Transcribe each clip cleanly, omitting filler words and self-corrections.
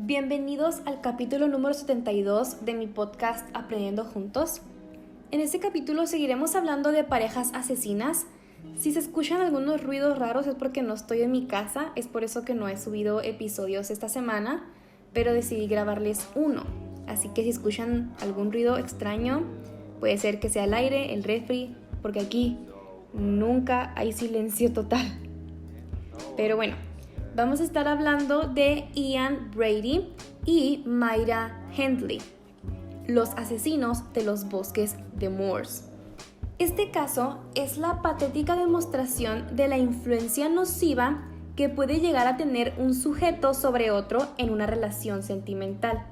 Bienvenidos al capítulo número 72 de mi podcast Aprendiendo Juntos. En este capítulo seguiremos hablando de parejas asesinas. Si se escuchan algunos ruidos raros es porque no estoy en mi casa, es por eso que no he subido episodios esta semana, pero decidí grabarles uno. Así que si escuchan algún ruido extraño, puede ser que sea el aire, el refri, porque aquí nunca hay silencio total. Pero bueno, vamos a estar hablando de Ian Brady y Myra Hindley, los asesinos de los bosques de Moors. Este caso es la patética demostración de la influencia nociva que puede llegar a tener un sujeto sobre otro en una relación sentimental.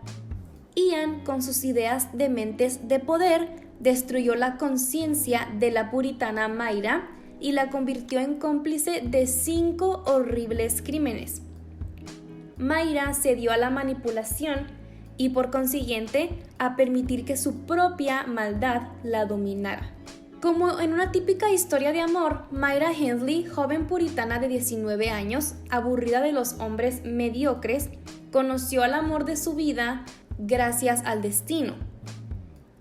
Ian, con sus ideas dementes de poder, destruyó la conciencia de la puritana Myra y la convirtió en cómplice de 5 horribles crímenes. Myra cedió a la manipulación y por consiguiente a permitir que su propia maldad la dominara. Como en una típica historia de amor, Myra Hindley, joven puritana de 19 años, aburrida de los hombres mediocres, conoció al amor de su vida gracias al destino.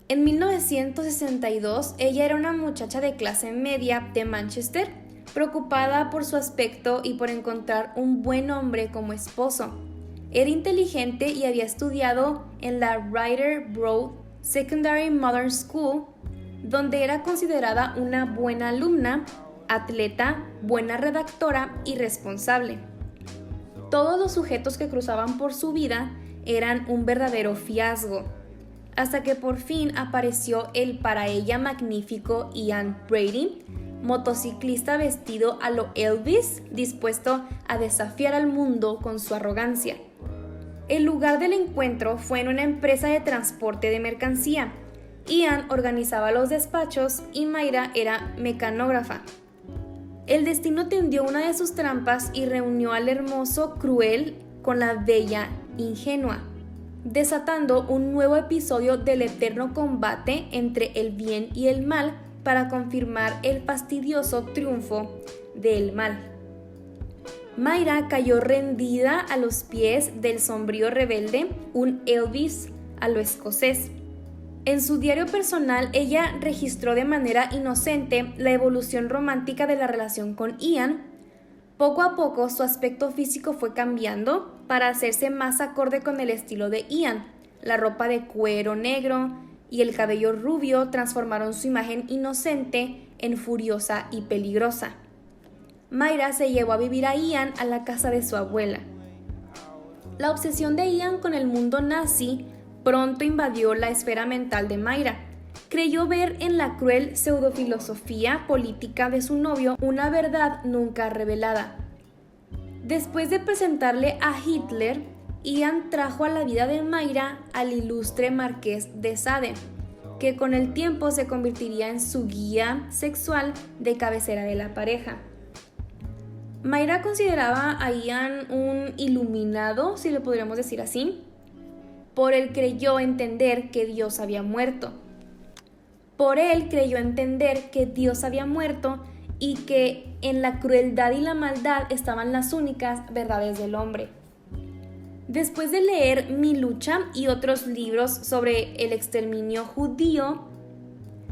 En 1962, ella era una muchacha de clase media de Manchester, preocupada por su aspecto y por encontrar un buen hombre como esposo. Era inteligente y había estudiado en la Ryder Broad Secondary Modern School, donde era considerada una buena alumna, atleta, buena redactora y responsable. Todos los sujetos que cruzaban por su vida eran un verdadero fiasco, hasta que por fin apareció el para ella magnífico Ian Brady, motociclista vestido a lo Elvis, dispuesto a desafiar al mundo con su arrogancia. El lugar del encuentro fue en una empresa de transporte de mercancía. Ian organizaba los despachos y Myra era mecanógrafa. El destino tendió una de sus trampas y reunió al hermoso cruel con la bella ingenua, desatando un nuevo episodio del eterno combate entre el bien y el mal para confirmar el fastidioso triunfo del mal. Myra cayó rendida a los pies del sombrío rebelde, un Elvis a lo escocés. En su diario personal, ella registró de manera inocente la evolución romántica de la relación con Ian. Poco a poco su aspecto físico fue cambiando para hacerse más acorde con el estilo de Ian. La ropa de cuero negro y el cabello rubio transformaron su imagen inocente en furiosa y peligrosa. Myra se llevó a vivir a Ian a la casa de su abuela. La obsesión de Ian con el mundo nazi pronto invadió la esfera mental de Myra. Creyó ver en la cruel pseudofilosofía política de su novio una verdad nunca revelada. Después de presentarle a Hitler, Ian trajo a la vida de Myra al ilustre marqués de Sade, que con el tiempo se convertiría en su guía sexual de cabecera de la pareja. Myra consideraba a Ian un iluminado, si lo podríamos decir así. Por él creyó entender que Dios había muerto. Y que en la crueldad y la maldad estaban las únicas verdades del hombre. Después de leer Mi lucha y otros libros sobre el exterminio judío,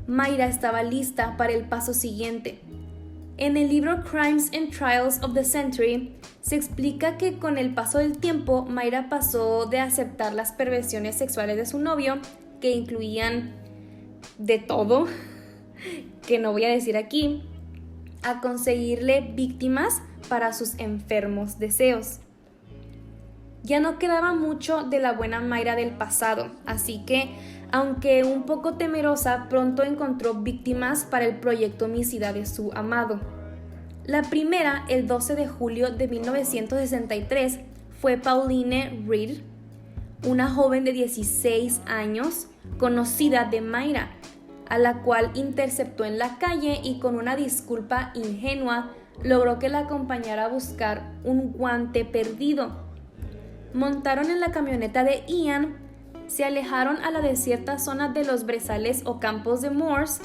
Myra estaba lista para el paso siguiente. En el libro Crimes and Trials of the Century se explica que con el paso del tiempo Myra pasó de aceptar las perversiones sexuales de su novio, que incluían de todo, que no voy a decir aquí, a conseguirle víctimas para sus enfermos deseos. Ya no quedaba mucho de la buena Myra del pasado, así que, aunque un poco temerosa, pronto encontró víctimas para el proyecto homicida de su amado. La primera, el 12 de julio de 1963, fue Pauline Reed, una joven de 16 años, conocida de Myra, a la cual interceptó en la calle y con una disculpa ingenua logró que la acompañara a buscar un guante perdido. Montaron en la camioneta de Ian, se alejaron a la desierta zona de los brezales o campos de Moors.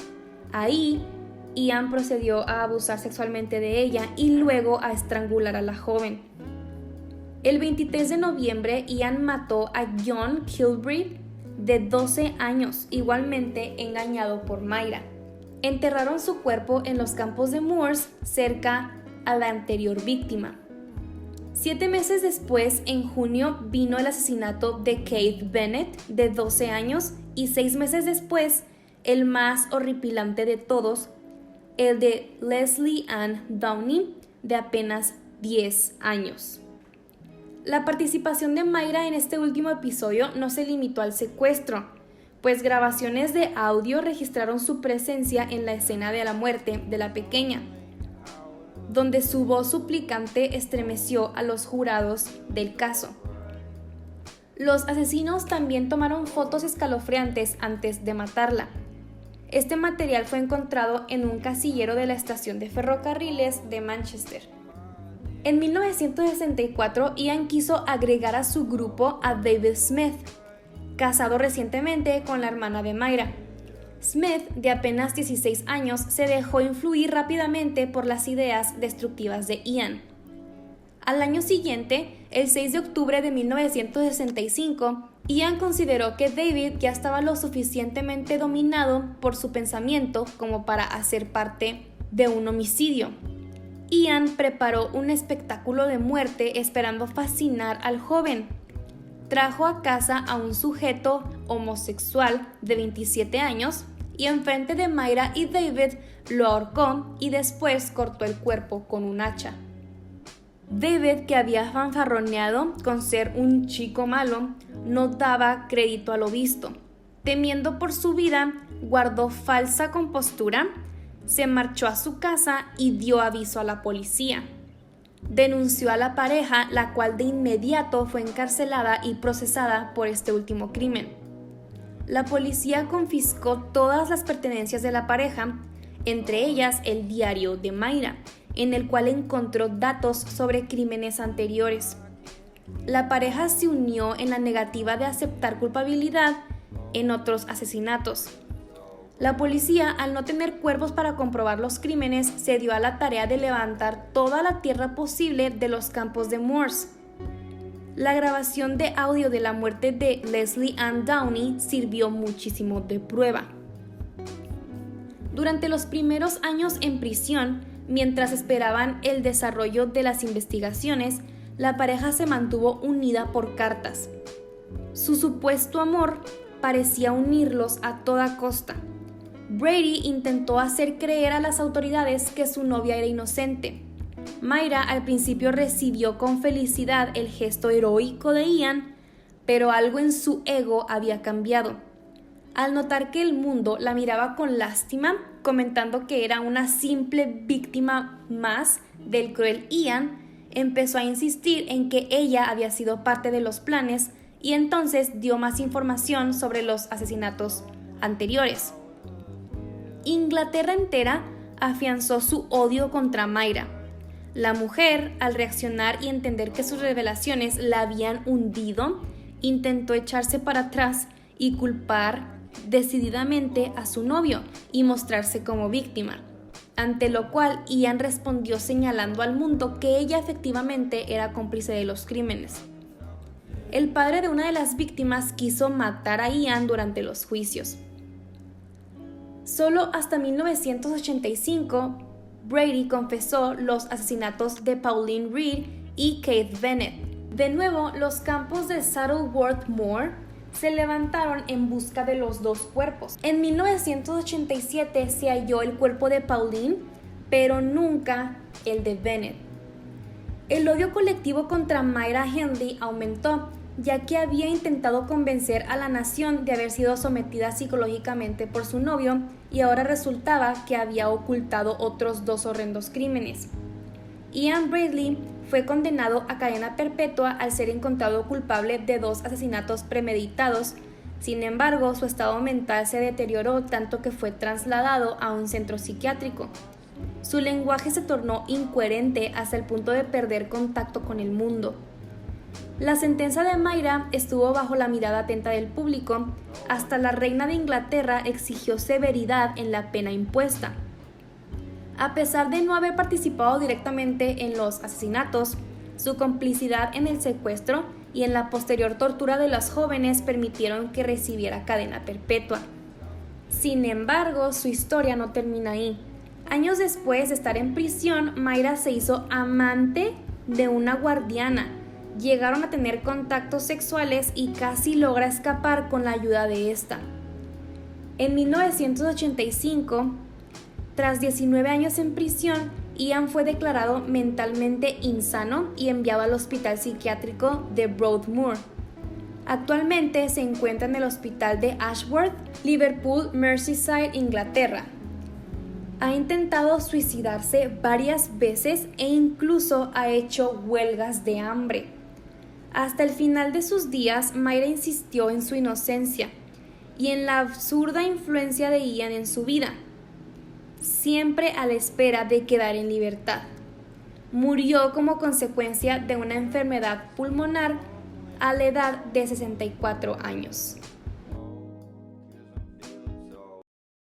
Ahí, Ian procedió a abusar sexualmente de ella y luego a estrangular a la joven. El 23 de noviembre, Ian mató a John Kilbride, de 12 años, igualmente engañado por Mayra. Enterraron su cuerpo en los campos de Moors, cerca a la anterior víctima. 7 meses después, en junio, vino el asesinato de Keith Bennett, de 12 años, y 6 meses después, el más horripilante de todos, el de Leslie Ann Downey, de apenas 10 años. La participación de Mayra en este último episodio no se limitó al secuestro, pues grabaciones de audio registraron su presencia en la escena de la muerte de la pequeña, donde su voz suplicante estremeció a los jurados del caso. Los asesinos también tomaron fotos escalofriantes antes de matarla. Este material fue encontrado en un casillero de la estación de ferrocarriles de Manchester. En 1964, Ian quiso agregar a su grupo a David Smith, casado recientemente con la hermana de Mayra. Smith, de apenas 16 años, se dejó influir rápidamente por las ideas destructivas de Ian. Al año siguiente, el 6 de octubre de 1965, Ian consideró que David ya estaba lo suficientemente dominado por su pensamiento como para hacer parte de un homicidio. Ian preparó un espectáculo de muerte esperando fascinar al joven. Trajo a casa a un sujeto homosexual de 27 años y enfrente de Mayra y David lo ahorcó y después cortó el cuerpo con un hacha. David, que había fanfarroneado con ser un chico malo, no daba crédito a lo visto. Temiendo por su vida, guardó falsa compostura, se marchó a su casa y dio aviso a la policía. Denunció a la pareja, la cual de inmediato fue encarcelada y procesada por este último crimen. La policía confiscó todas las pertenencias de la pareja, entre ellas el diario de Mayra, en el cual encontró datos sobre crímenes anteriores. La pareja se unió en la negativa de aceptar culpabilidad en otros asesinatos. La policía, al no tener cuerpos para comprobar los crímenes, se dio a la tarea de levantar toda la tierra posible de los campos de Moors. La grabación de audio de la muerte de Leslie Ann Downey sirvió muchísimo de prueba. Durante los primeros años en prisión, mientras esperaban el desarrollo de las investigaciones, la pareja se mantuvo unida por cartas. Su supuesto amor parecía unirlos a toda costa. Brady intentó hacer creer a las autoridades que su novia era inocente. Mayra al principio recibió con felicidad el gesto heroico de Ian, pero algo en su ego había cambiado. Al notar que el mundo la miraba con lástima, comentando que era una simple víctima más del cruel Ian, empezó a insistir en que ella había sido parte de los planes y entonces dio más información sobre los asesinatos anteriores. Inglaterra entera afianzó su odio contra Mayra. La mujer, al reaccionar y entender que sus revelaciones la habían hundido, intentó echarse para atrás y culpar decididamente a su novio y mostrarse como víctima, ante lo cual Ian respondió señalando al mundo que ella efectivamente era cómplice de los crímenes. El padre de una de las víctimas quiso matar a Ian durante los juicios. Solo hasta 1985, Brady confesó los asesinatos de Pauline Reed y Keith Bennett. De nuevo, los campos de Saddleworth Moor se levantaron en busca de los dos cuerpos. En 1987 se halló el cuerpo de Pauline, pero nunca el de Bennett. El odio colectivo contra Mayra Hindley aumentó, ya que había intentado convencer a la nación de haber sido sometida psicológicamente por su novio y ahora resultaba que había ocultado otros 2 horrendos crímenes. Ian Bradley fue condenado a cadena perpetua al ser encontrado culpable de 2 asesinatos premeditados. Sin embargo, su estado mental se deterioró tanto que fue trasladado a un centro psiquiátrico. Su lenguaje se tornó incoherente hasta el punto de perder contacto con el mundo. La sentencia de Mayra estuvo bajo la mirada atenta del público, hasta la reina de Inglaterra exigió severidad en la pena impuesta. A pesar de no haber participado directamente en los asesinatos, Su complicidad en el secuestro y en la posterior tortura de las jóvenes permitieron que recibiera cadena perpetua. Sin embargo, su historia no termina ahí. Años después de estar en prisión, Mayra se hizo amante de una guardiana. Llegaron a tener contactos sexuales y casi logra escapar con la ayuda de esta. En 1985, tras 19 años en prisión, Ian fue declarado mentalmente insano y enviado al hospital psiquiátrico de Broadmoor. Actualmente se encuentra en el hospital de Ashworth, Liverpool, Merseyside, Inglaterra. Ha intentado suicidarse varias veces e incluso ha hecho huelgas de hambre. Hasta el final de sus días, Mayra insistió en su inocencia y en la absurda influencia de Ian en su vida, siempre a la espera de quedar en libertad. Murió como consecuencia de una enfermedad pulmonar a la edad de 64 años.